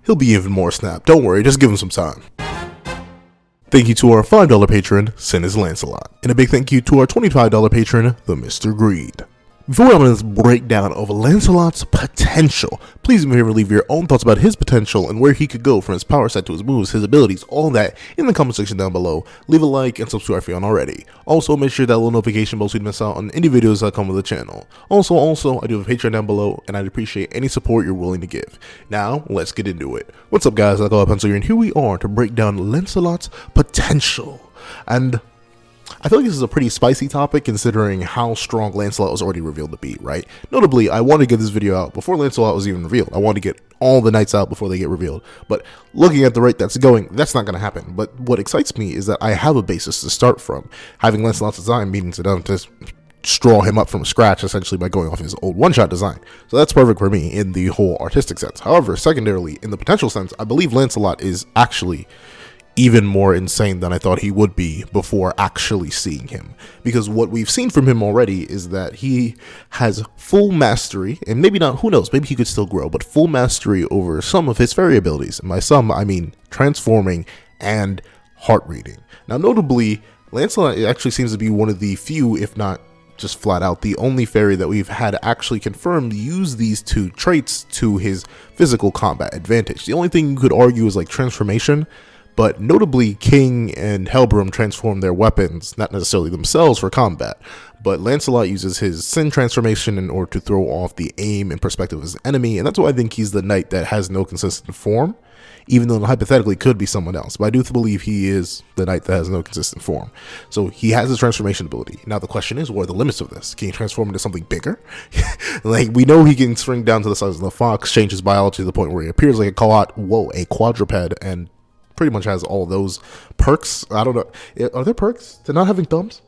he'll be even more snapped. Don't worry, just give him some time. Thank you to our $5 patron, Sin is Lancelot. And a big thank you to our $25 patron, the Mr. Greed. Before we have this breakdown of Lancelot's potential, please do me a favor, leave your own thoughts about his potential and where he could go from his power set to his moves, his abilities, all that in the comment section down below. Leave a like and subscribe if you aren't already. Also, make sure that little notification bell so you don't miss out on any videos that come with the channel. Also, I do have a Patreon down below, and I'd appreciate any support you're willing to give. Now, let's get into it. What's up, guys? I call Pencil here, and here we are to break down Lancelot's potential. And I feel like this is a pretty spicy topic considering how strong Lancelot was already revealed to be, right? Notably, I wanted to get this video out before Lancelot was even revealed. I wanted to get all the knights out before they get revealed. But looking at the rate that's going, that's not going to happen. But what excites me is that I have a basis to start from. Having Lancelot's design means that I don't just draw him up from scratch essentially by going off his old one-shot design. So that's perfect for me in the whole artistic sense. However, secondarily, in the potential sense, I believe Lancelot is actually even more insane than I thought he would be before actually seeing him. Because what we've seen from him already is that he has full mastery, and maybe not, who knows, maybe he could still grow, but full mastery over some of his fairy abilities. And by some, I mean transforming and heart reading. Now, notably, Lancelot actually seems to be one of the few, if not just flat out the only fairy that we've had actually confirmed use these two traits to his physical combat advantage. The only thing you could argue is like transformation. But notably, King and Helbram transform their weapons, not necessarily themselves, for combat. But Lancelot uses his Sin transformation in order to throw off the aim and perspective of his enemy, and that's why I think he's the knight that has no consistent form, even though hypothetically could be someone else. But I do believe he is the knight that has no consistent form. So he has his transformation ability. Now the question is, what are the limits of this? Can he transform into something bigger? Like, we know he can shrink down to the size of the fox, change his biology to the point where he appears like a quadruped, and pretty much has all those perks. I don't know. Are there perks to not having thumbs?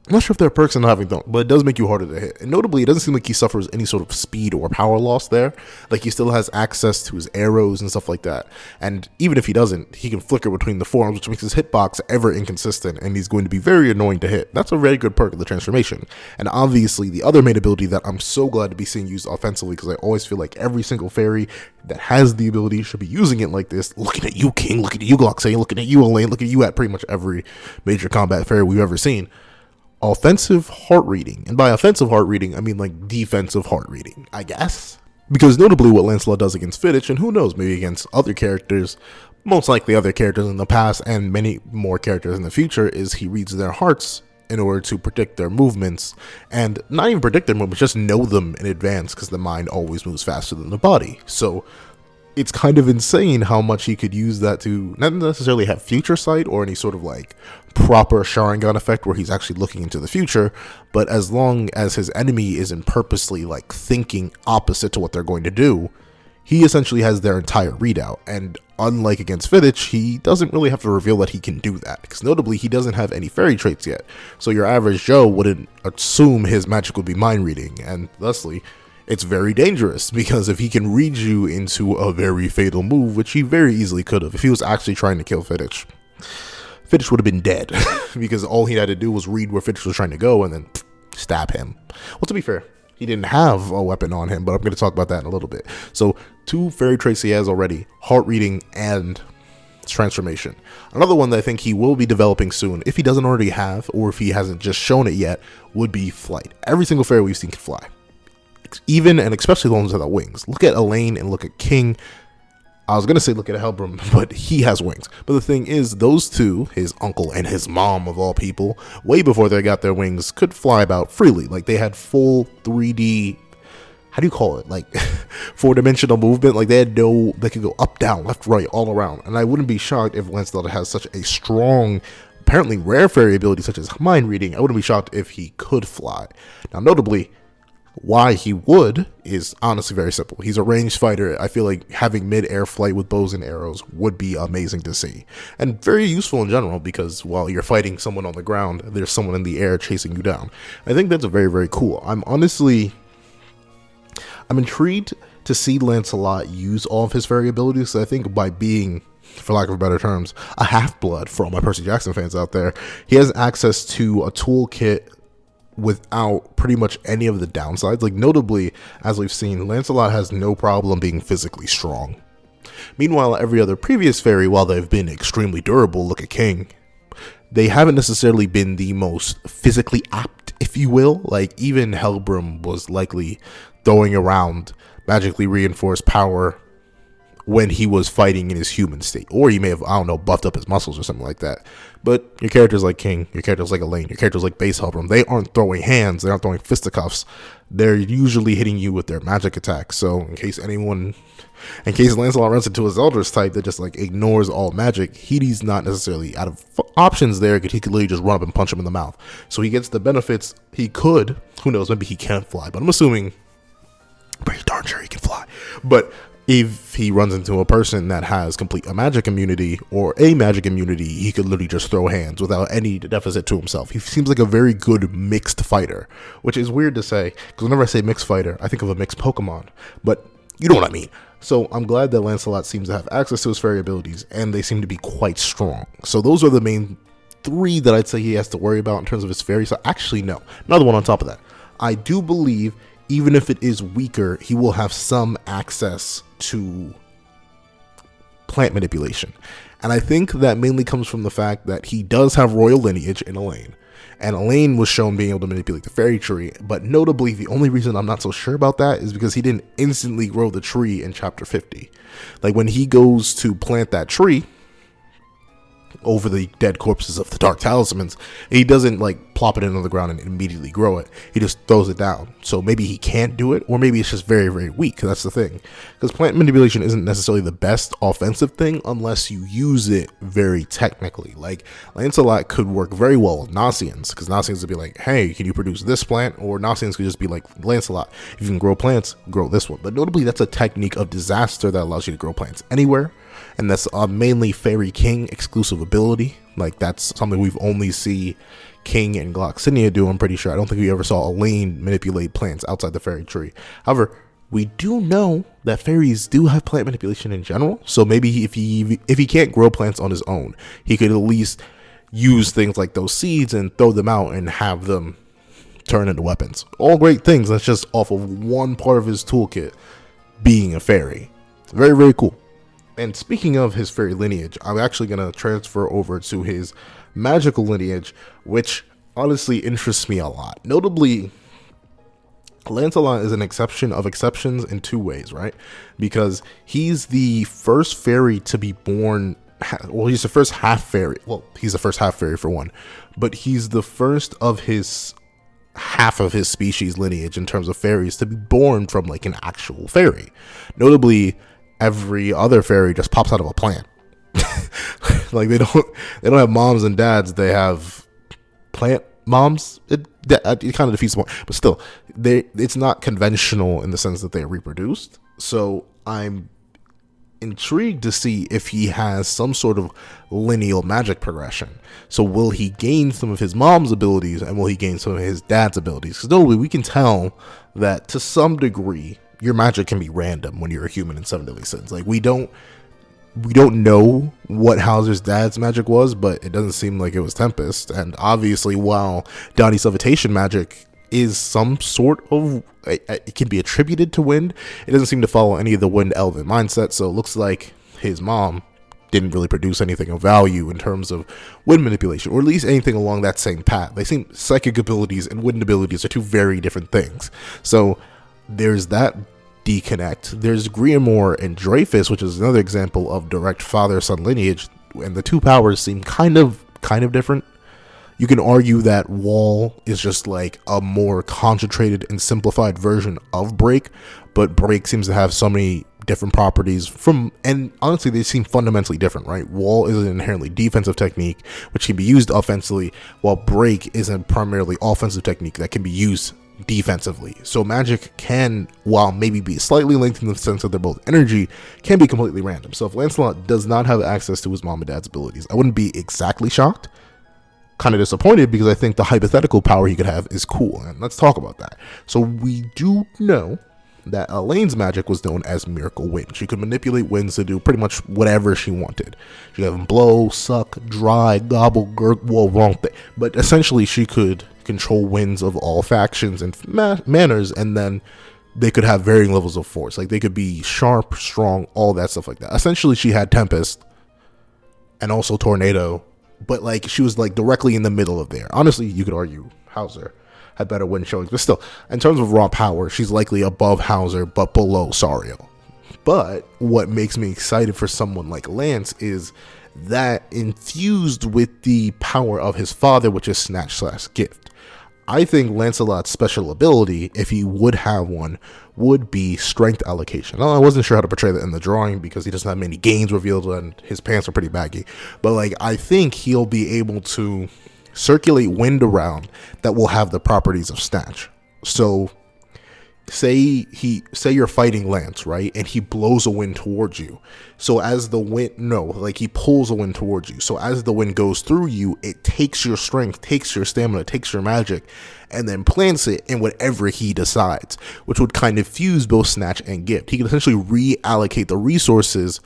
I'm not sure if there are perks in not having thumbs, but it does make you harder to hit. And notably, it doesn't seem like he suffers any sort of speed or power loss there. Like, he still has access to his arrows and stuff like that. And even if he doesn't, he can flicker between the forms, which makes his hitbox ever inconsistent, and he's going to be very annoying to hit. That's a very good perk of the transformation. And obviously, the other main ability that I'm so glad to be seeing used offensively, because I always feel like every single fairy that has the ability should be using it like this. Looking at you, King. Looking at you, Gloxane. Looking at you, Elaine. Looking at you at pretty much every major combat fairy we've ever seen. Offensive heart reading. And by offensive heart reading, I mean like defensive heart reading, I guess. Because notably what Lancelot does against Fittich, and who knows, maybe against other characters, most likely other characters in the past and many more characters in the future, is he reads their hearts in order to predict their movements, and not even predict their movements, just know them in advance, because the mind always moves faster than the body. So it's kind of insane how much he could use that to not necessarily have future sight or any sort of like proper Sharingan effect where he's actually looking into the future, but as long as his enemy isn't purposely like thinking opposite to what they're going to do, he essentially has their entire readout. And unlike against Fittich, he doesn't really have to reveal that he can do that, because notably he doesn't have any fairy traits yet. So your average Joe wouldn't assume his magic would be mind reading, and thusly it's very dangerous, because if he can read you into a very fatal move, which he very easily could have, if he was actually trying to kill Fittich, Fittich would have been dead, because all he had to do was read where Fittich was trying to go and then stab him. Well, to be fair, he didn't have a weapon on him, but I'm going to talk about that in a little bit. So, two fairy traits he has already, heart reading and transformation. Another one that I think he will be developing soon, if he doesn't already have, or if he hasn't just shown it yet, would be flight. Every single fairy we've seen can fly. Even and especially the ones without wings. Look at Elaine and look at King. I was going to say look at Helbram, but he has wings. But the thing is, those two, his uncle and his mom of all people, way before they got their wings, could fly about freely. Like, they had full 3D, how do you call it? Like, four-dimensional movement. Like, they could go up, down, left, right, all around. And I wouldn't be shocked if Lancelot has such a strong, apparently rare fairy ability such as mind reading. I wouldn't be shocked if he could fly. Now, notably, why he would is honestly very simple. He's a ranged fighter. I feel like having mid-air flight with bows and arrows would be amazing to see, and very useful in general, because while you're fighting someone on the ground, there's someone in the air chasing you down. I think that's very, very cool. I'm intrigued to see Lancelot use all of his fairy abilities. I think by being, for lack of better terms, a half-blood for all my Percy Jackson fans out there, he has access to a toolkit without pretty much any of the downsides. Like, notably, as we've seen, Lancelot has no problem being physically strong. Meanwhile, every other previous fairy, while they've been extremely durable, look at King, they haven't necessarily been the most physically apt, if you will. Like, even Hellbrim was likely throwing around magically reinforced power when he was fighting in his human state. Or he may have, I don't know, buffed up his muscles or something like that. But your characters like King, your characters like Elaine, your characters like Base Hellbrim, they aren't throwing hands, they aren't throwing fisticuffs. They're usually hitting you with their magic attacks. So in case Lancelot runs into his Eldritch type that just like ignores all magic, he's not necessarily out of options there, because he could literally just run up and punch him in the mouth. So he gets the benefits. He could, who knows, maybe he can't fly, but I'm assuming pretty darn sure he can fly. But if he runs into a person that has complete magic immunity, he could literally just throw hands without any deficit to himself. He seems like a very good mixed fighter, which is weird to say, because whenever I say mixed fighter, I think of a mixed Pokemon, but you know what I mean. So I'm glad that Lancelot seems to have access to his fairy abilities, and they seem to be quite strong. So those are the main three that I'd say he has to worry about in terms of his fairy. So actually, no, another one on top of that. I do believe, even if it is weaker, he will have some access to plant manipulation. And I think that mainly comes from the fact that he does have royal lineage in Elaine. And Elaine was shown being able to manipulate the fairy tree. But notably, the only reason I'm not so sure about that is because he didn't instantly grow the tree in chapter 50. Like, when he goes to plant that tree over the dead corpses of the Dark Talismans, he doesn't like plop it into the ground and immediately grow it. He just throws it down. So maybe he can't do it, or maybe it's just very, very weak. That's the thing, because plant manipulation isn't necessarily the best offensive thing unless you use it very technically. Like, Lancelot could work very well with Nasians, because Nasians would be like, hey, can you produce this plant? Or Nasians could just be like, Lancelot, if you can grow plants, grow this one. But notably, that's a technique of disaster that allows you to grow plants anywhere. And that's mainly Fairy King exclusive ability. Like, that's something we've only see King and Gloxinia do, I'm pretty sure. I don't think we ever saw Elaine manipulate plants outside the fairy tree. However, we do know that fairies do have plant manipulation in general. So maybe if he can't grow plants on his own, he could at least use things like those seeds and throw them out and have them turn into weapons. All great things. That's just off of one part of his toolkit being a fairy. Very, very cool. And speaking of his fairy lineage, I'm actually going to transfer over to his magical lineage, which honestly interests me a lot. Notably, Lancelot is an exception of exceptions in two ways, right? Because he's the first fairy to be born. Well, he's the first half fairy. Well, he's the first half fairy for one, but he's the first of his half of his species lineage in terms of fairies to be born from like an actual fairy. Notably, every other fairy just pops out of a plant. Like, they don't have moms and dads, they have plant moms. It kind of defeats the point, but still, it's not conventional in the sense that they're reproduced. So I'm intrigued to see if he has some sort of lineal magic progression. So will he gain some of his mom's abilities, and will he gain some of his dad's abilities? Because notably, we can tell that to some degree your magic can be random when you're a human in Seven Deadly Sins. Like, we don't know what Hauser's dad's magic was, but it doesn't seem like it was Tempest. And obviously, while Donnie's levitation magic is some sort of, it can be attributed to wind, it doesn't seem to follow any of the wind elven mindset. So it looks like his mom didn't really produce anything of value in terms of wind manipulation, or at least anything along that same path. They seem psychic abilities and wind abilities are two very different things. So there's that disconnect. There's Griamore and Dreyfus, which is another example of direct father-son lineage, and the two powers seem kind of different. You can argue that Wall is just like a more concentrated and simplified version of Break, but Break seems to have so many different properties and honestly, they seem fundamentally different, right? Wall is an inherently defensive technique which can be used offensively, while Break is a primarily offensive technique that can be used defensively. So magic can, while maybe be slightly linked in the sense that they're both energy, can be completely random. So if Lancelot does not have access to his mom and dad's abilities, I wouldn't be exactly shocked. Kind of disappointed, because I think the hypothetical power he could have is cool, and let's talk about that. So we do know that Elaine's magic was known as Miracle Wind. She could manipulate winds to do pretty much whatever she wanted. She could have them blow, suck, dry, gobble, gurgle, well, wrong thing. But essentially, she could control winds of all factions and manners, and then they could have varying levels of force. Like they could be sharp, strong, all that stuff like that. Essentially, she had Tempest and also Tornado, but like she was like directly in the middle of there. Honestly, you could argue Hauser had better wind showings, but still, in terms of raw power, she's likely above Hauser but below Sario. But what makes me excited for someone like Lance is that infused with the power of his father, which is Snatch/Gift. I think Lancelot's special ability, if he would have one, would be strength allocation. I wasn't sure how to portray that in the drawing because he doesn't have many gains revealed and his pants are pretty baggy. But like, I think he'll be able to circulate wind around that will have the properties of Snatch. So say you're fighting Lance, right? And he blows a wind towards you. So as the wind, he pulls a wind towards you. So as the wind goes through you, it takes your strength, takes your stamina, takes your magic, and then plants it in whatever he decides, which would kind of fuse both Snatch and Gift. He can essentially reallocate the resources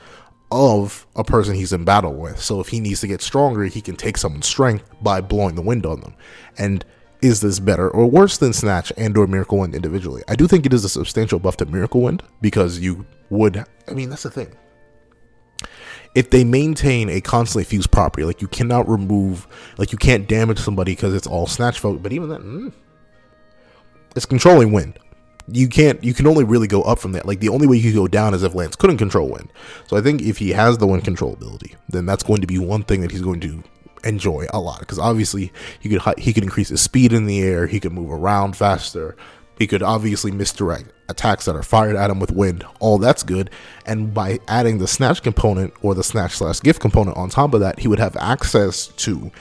of a person he's in battle with. So if he needs to get stronger, he can take someone's strength by blowing the wind on them. And is this better or worse than Snatch and or Miracle Wind individually? I do think it is a substantial buff to Miracle Wind because that's the thing. If they maintain a constantly fused property, like you cannot remove, like you can't damage somebody because it's all Snatch focused, but even then, it's controlling wind. You can only really go up from that. Like the only way you can go down is if Lance couldn't control wind. So I think if he has the wind control ability, then that's going to be one thing that he's going to enjoy a lot, because obviously he could increase his speed in the air, he could move around faster, he could obviously misdirect attacks that are fired at him with wind. All that's good. And by adding the Snatch component or the Snatch/Gift component on top of that, he would have access to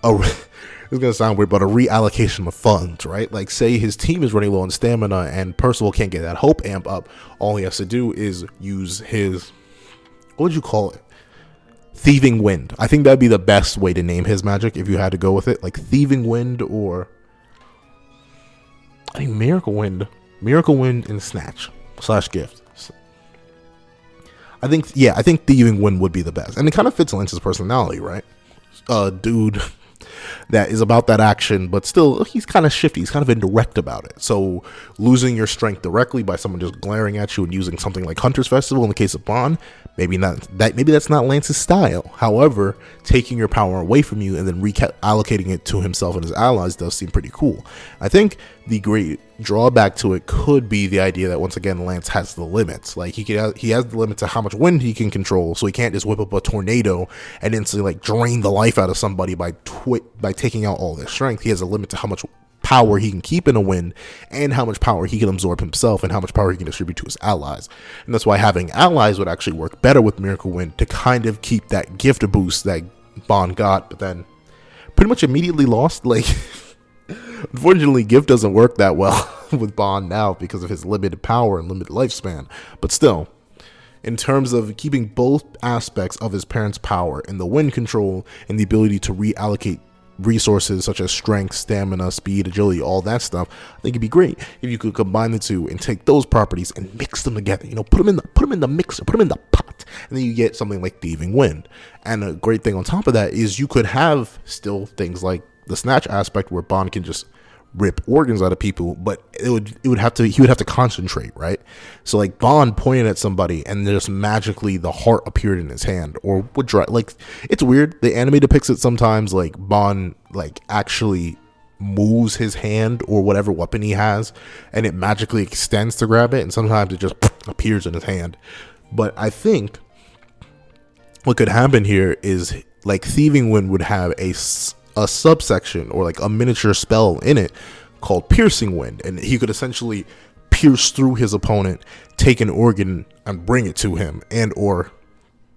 it's gonna sound weird, but a reallocation of funds, right? Like say his team is running low on stamina and Percival can't get that hope amp up. All he has to do is use his, what would you call it? Thieving Wind. I think that'd be the best way to name his magic if you had to go with it. Like Thieving Wind, or I think Miracle Wind and Snatch/Gift. I think Thieving Wind would be the best. And it kind of fits Lance's personality, right? Dude that is about that action, but still he's kind of shifty, he's kind of indirect about it. So losing your strength directly by someone just glaring at you and using something like Hunter's Festival in the case of Bond, maybe that's not Lance's style. However, taking your power away from you and then reallocating it to himself and his allies does seem pretty cool. I think the great drawback to it could be the idea that once again Lance has the limits. Like he has the limit to how much wind he can control, so he can't just whip up a tornado and instantly like drain the life out of somebody by taking out all their strength. He has a limit to how much power he can keep in a wind and how much power he can absorb himself and how much power he can distribute to his allies. And that's why having allies would actually work better with Miracle Wind to kind of keep that gift boost that Bond got, but then pretty much immediately lost. Like unfortunately, Gift doesn't work that well with Bond now because of his limited power and limited lifespan. But still, in terms of keeping both aspects of his parents' power and the wind control and the ability to reallocate resources such as strength, stamina, speed, agility, all that stuff, I think it'd be great if you could combine the two and take those properties and mix them together. Put them in the mixer, put them in the pot, and then you get something like Thieving Wind. And a great thing on top of that is you could have still things like the Snatch aspect where Bond can just rip organs out of people, but he would have to concentrate, right? So like Bond pointed at somebody and just magically the heart appeared in his hand, or would dry. Like it's weird. The anime depicts it sometimes like Bond like actually moves his hand or whatever weapon he has and it magically extends to grab it, and sometimes it just appears in his hand. But I think what could happen here is like Thieving Wind would have a subsection or like a miniature spell in it called Piercing Wind, and he could essentially pierce through his opponent, take an organ and bring it to him, and or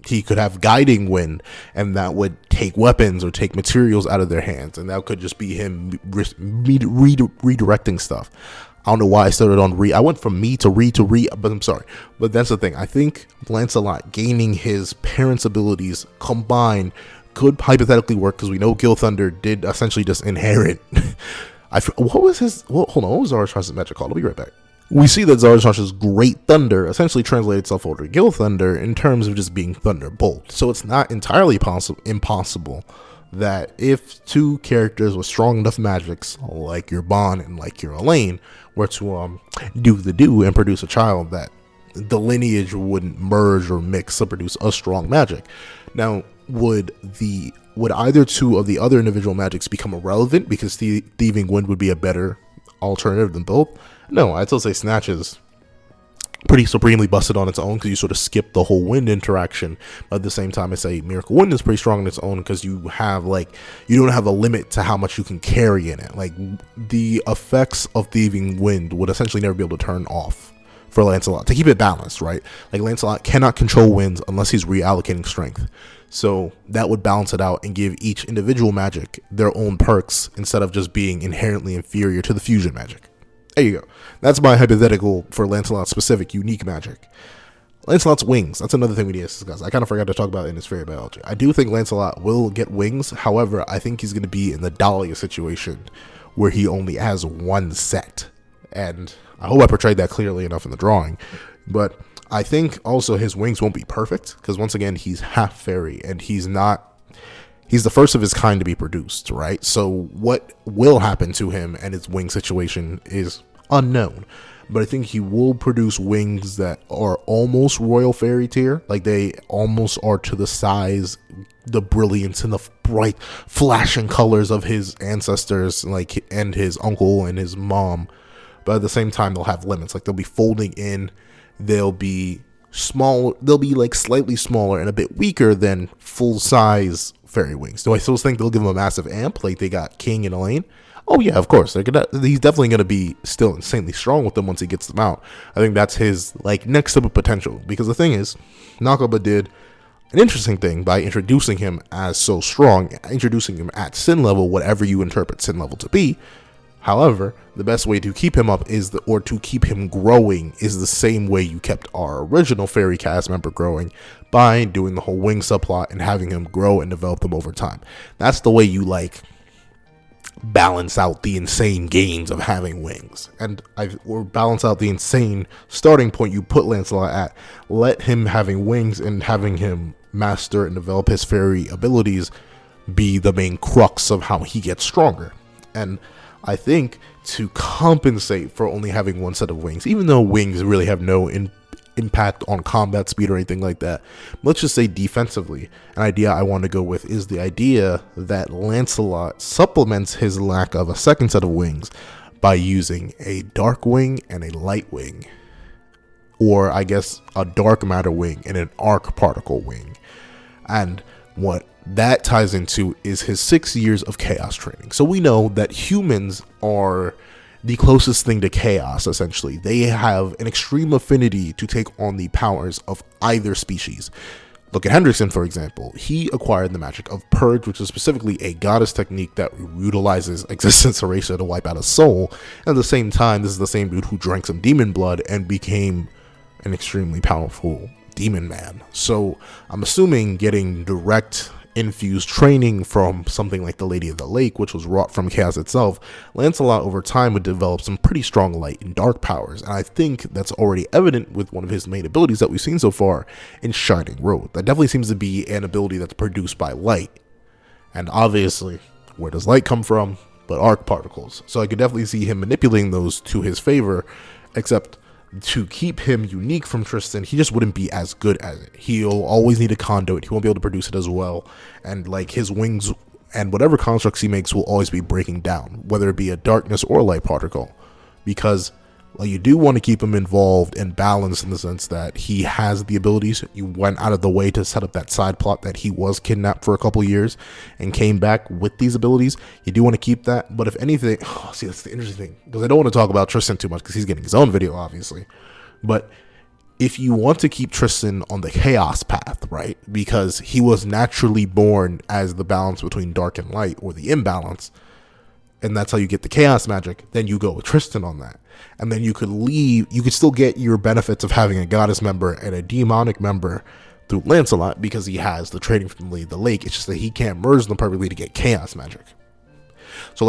he could have Guiding Wind, and that would take weapons or take materials out of their hands, and that could just be him redirecting stuff. I don't know why I started on I went from me to re, but I'm sorry. But that's the thing. I think Lancelot gaining his parents' abilities combined could hypothetically work, because we know Gil Thunder did essentially just inherit. What was Zarathustra's magic called? I'll be right back. We see that Zarathustra's Great Thunder essentially translated itself over to Gil Thunder in terms of just being Thunderbolt. So it's not entirely impossible that if two characters with strong enough magics, like your Bond and like your Elaine, were to do the do and produce a child, that the lineage wouldn't merge or mix to produce a strong magic. Now, would either two of the other individual magics become irrelevant because Thieving Wind would be a better alternative than both? No, I'd still say Snatch is pretty supremely busted on its own because you sort of skip the whole wind interaction. But at the same time, I say Miracle Wind is pretty strong on its own because you have you don't have a limit to how much you can carry in it. Like, the effects of Thieving Wind would essentially never be able to turn off for Lancelot to keep it balanced, right? Like, Lancelot cannot control winds unless he's reallocating strength. So that would balance it out and give each individual magic their own perks instead of just being inherently inferior to the fusion magic. There you go. That's my hypothetical for Lancelot's specific unique magic. Lancelot's wings. That's another thing we need to discuss. I kind of forgot to talk about in his fairy biology. I do think Lancelot will get wings. However, I think he's going to be in the Dahlia situation where he only has one set. And I hope I portrayed that clearly enough in the drawing. But I think also his wings won't be perfect because, once again, he's half fairy and he's the first of his kind to be produced, right? So what will happen to him and his wing situation is unknown. But I think he will produce wings that are almost royal fairy tier. Like, they almost are to the size, the brilliance, and the bright flashing colors of his ancestors, and his uncle and his mom. But at the same time, they'll have limits. Like, they'll be folding in. They'll be small. They'll be slightly smaller and a bit weaker than full size fairy wings. Do I still think they'll give him a massive amp like they got King and Elaine? Oh yeah, of course. He's definitely going to be still insanely strong with them once he gets them out. I think that's his next step of potential. Because the thing is, Nakaba did an interesting thing by introducing him as so strong, introducing him at sin level, whatever you interpret sin level to be. However, the best way to keep him up or to keep him growing is the same way you kept our original fairy cast member growing, by doing the whole wing subplot and having him grow and develop them over time. That's the way you balance out the insane gains of having wings, or balance out the insane starting point you put Lancelot at. Let him having wings and having him master and develop his fairy abilities be the main crux of how he gets stronger. And I think to compensate for only having one set of wings, even though wings really have no impact on combat speed or anything like that, let's just say defensively, an idea I want to go with is the idea that Lancelot supplements his lack of a second set of wings by using a dark wing and a light wing, or I guess a dark matter wing and an arc particle wing. And what that ties into is his 6 years of chaos training. So we know that humans are the closest thing to chaos, essentially. They have an extreme affinity to take on the powers of either species. Look at Hendrickson, for example. He acquired the magic of Purge, which is specifically a goddess technique that utilizes existence erasure to wipe out a soul. And at the same time, this is the same dude who drank some demon blood and became an extremely powerful demon man. So I'm assuming getting direct infused training from something like the Lady of the Lake, which was wrought from chaos itself, Lancelot over time would develop some pretty strong light and dark powers. And I think that's already evident with one of his main abilities that we've seen so far in Shining Road. That definitely seems to be an ability that's produced by light. And obviously, where does light come from? But arc particles. So I could definitely see him manipulating those to his favor, except to keep him unique from Tristan, he just wouldn't be as good at it. He'll always need a conduit. He won't be able to produce it as well. And his wings and whatever constructs he makes will always be breaking down, whether it be a darkness or a light particle. Because you do want to keep him involved and balanced in the sense that he has the abilities. You went out of the way to set up that side plot that he was kidnapped for a couple years and came back with these abilities. You do want to keep that. But if anything, see, that's the interesting thing, because I don't want to talk about Tristan too much because he's getting his own video, obviously. But if you want to keep Tristan on the chaos path, right, because he was naturally born as the balance between dark and light, or the imbalance, and that's how you get the chaos magic, then you go with Tristan on that. And then you could still get your benefits of having a goddess member and a demonic member through Lancelot because he has the training from the Lady of the Lake. It's just that he can't merge them perfectly to get chaos magic. So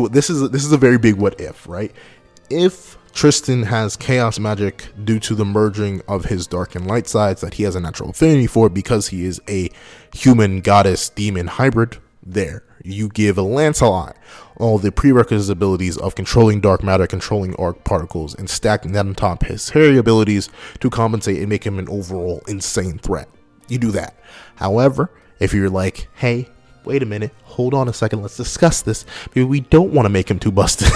this is a very big what if, right? If Tristan has chaos magic due to the merging of his dark and light sides that he has a natural affinity for because he is a human goddess demon hybrid. There, you give Lancelot all the prerequisite abilities of controlling dark matter, controlling arc particles, and stacking that on top of his fairy abilities to compensate and make him an overall insane threat. You do that. However, if you're like, hey, wait a minute, hold on a second, let's discuss this, maybe we don't want to make him too busted,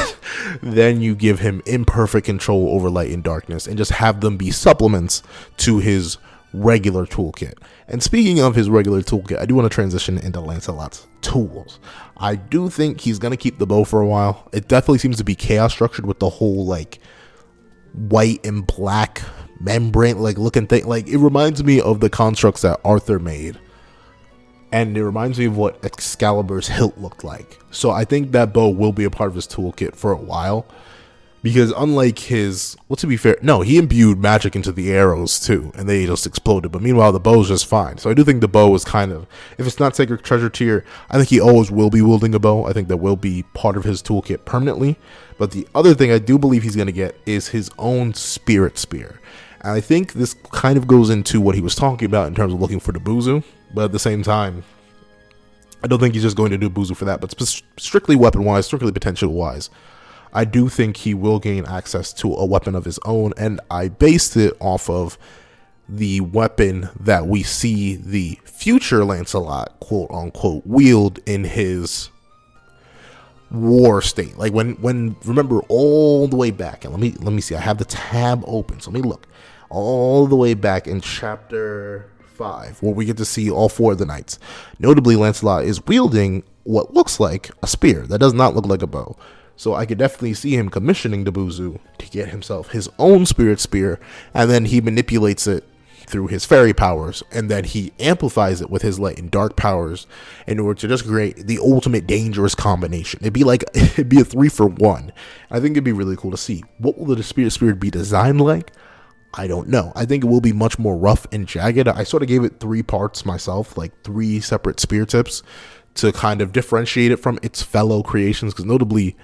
then you give him imperfect control over light and darkness and just have them be supplements to his regular toolkit. And speaking of his regular toolkit, I do want to transition into Lancelot's tools. I do think he's going to keep the bow for a while. It definitely seems to be chaos structured with the whole like white and black membrane like looking thing. Like, it reminds me of the constructs that Arthur made. And it reminds me of what Excalibur's hilt looked like. So I think that bow will be a part of his toolkit for a while. Because unlike his, well, to be fair, no, he imbued magic into the arrows too. And they just exploded. But meanwhile, the bow's just fine. So I do think the bow is kind of, if it's not Sacred Treasure tier, I think he always will be wielding a bow. I think that will be part of his toolkit permanently. But the other thing I do believe he's going to get is his own Spirit Spear. And I think this kind of goes into what he was talking about in terms of looking for the Buzu. But at the same time, I don't think he's just going to do Buzu for that. But strictly weapon-wise, strictly potential-wise, I do think he will gain access to a weapon of his own. And I based it off of the weapon that we see the future Lancelot, quote-unquote, wield in his war state. Like when remember all the way back, and let me see, I have the tab open, so let me look. All the way back in chapter 5, where we get to see all 4 of the knights. Notably, Lancelot is wielding what looks like a spear that does not look like a bow. So I could definitely see him commissioning the Buzu to get himself his own Spirit Spear, and then he manipulates it through his fairy powers, and then he amplifies it with his light and dark powers in order to just create the ultimate dangerous combination. It'd be a 3-for-1. I think it'd be really cool to see. What will the Spirit Spear be designed like? I don't know. I think it will be much more rough and jagged. I sort of gave it 3 parts myself, like 3 separate spear tips to kind of differentiate it from its fellow creations, because notably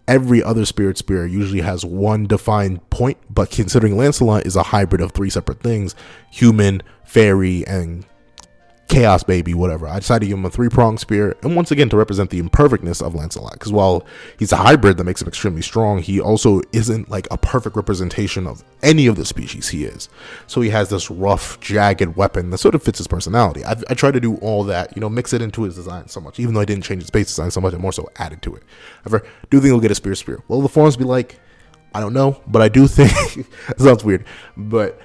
every other Spirit Spear usually has one defined point, but considering Lancelot is a hybrid of 3 separate things, human, fairy, and chaos baby, whatever, I decided to give him a 3-pronged spear, and once again to represent the imperfectness of Lancelot, because while he's a hybrid that makes him extremely strong, he also isn't like a perfect representation of any of the species he is. So he has this rough, jagged weapon that sort of fits his personality. I tried to do all that, mix it into his design so much, even though I didn't change his base design so much, I more so added to it. However, do you think he'll get a spear? Well, the forms be like, I don't know, but I do think it sounds weird, but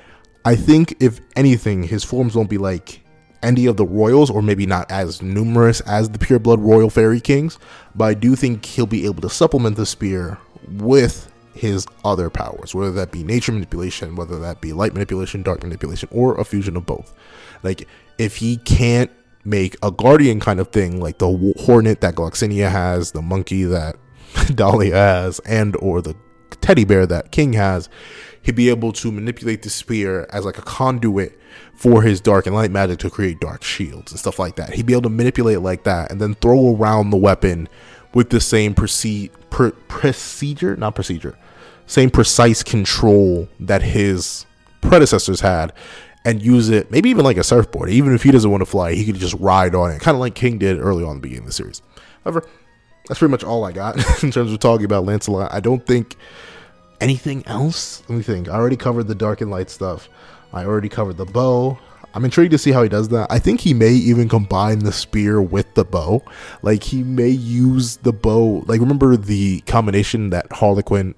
I think if anything, his forms won't be like any of the royals, or maybe not as numerous as the pureblood royal fairy kings, but I do think he'll be able to supplement the spear with his other powers, whether that be nature manipulation, whether that be light manipulation, dark manipulation, or a fusion of both. Like, if he can't make a guardian kind of thing, like the hornet that Gloxinia has, the monkey that Dahlia has, and or the teddy bear that King has, he'd be able to manipulate the spear as like a conduit for his dark and light magic to create dark shields and stuff like that. He'd be able to manipulate it like that and then throw around the weapon with the same same precise control that his predecessors had, and use it maybe even like a surfboard. Even if he doesn't want to fly, he could just ride on it, kind of like King did early on in the beginning of the series. However, that's pretty much all I got in terms of talking about Lancelot. I don't think anything else. Let me think. I already covered the dark and light stuff. I already covered the bow. I'm intrigued to see how he does that. I think he may even combine the spear with the bow. Like, he may use the bow. Like, remember the combination that Harlequin,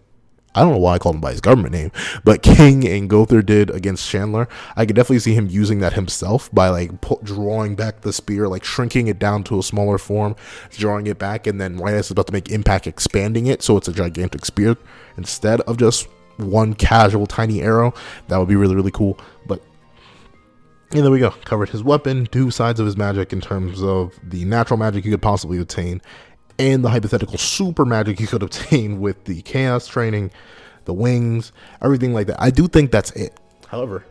I don't know why I called him by his government name, but King and Gother did against Chandler? I could definitely see him using that himself by like drawing back the spear, like shrinking it down to a smaller form, drawing it back, and then right as it's about to make impact, expanding it so it's a gigantic spear instead of just one casual tiny arrow. That would be really, really cool. But and there we go. Covered his weapon, 2 sides of his magic in terms of the natural magic you could possibly obtain, and the hypothetical super magic you could obtain with the chaos training, the wings, everything like that. I do think that's it. However,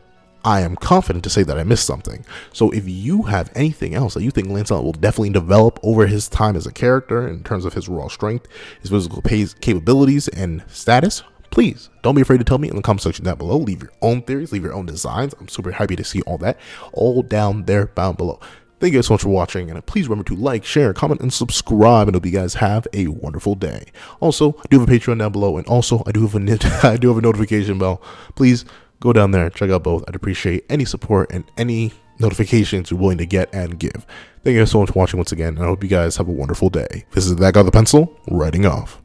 I am confident to say that I missed something. So if you have anything else that you think Lancelot will definitely develop over his time as a character in terms of his raw strength, his physical capabilities, and status, please don't be afraid to tell me in the comment section down below. Leave your own theories, leave your own designs. I'm super happy to see all that all down there down below. Thank you guys so much for watching, and please remember to like, share, comment, and subscribe, and hope you guys have a wonderful day. Also, I do have a Patreon down below, and also I do have a notification bell. Please go down there, check out both. I'd appreciate any support and any notifications you're willing to get and give. Thank you guys so much for watching once again, and I hope you guys have a wonderful day. This is That Guy with the Pencil, writing off.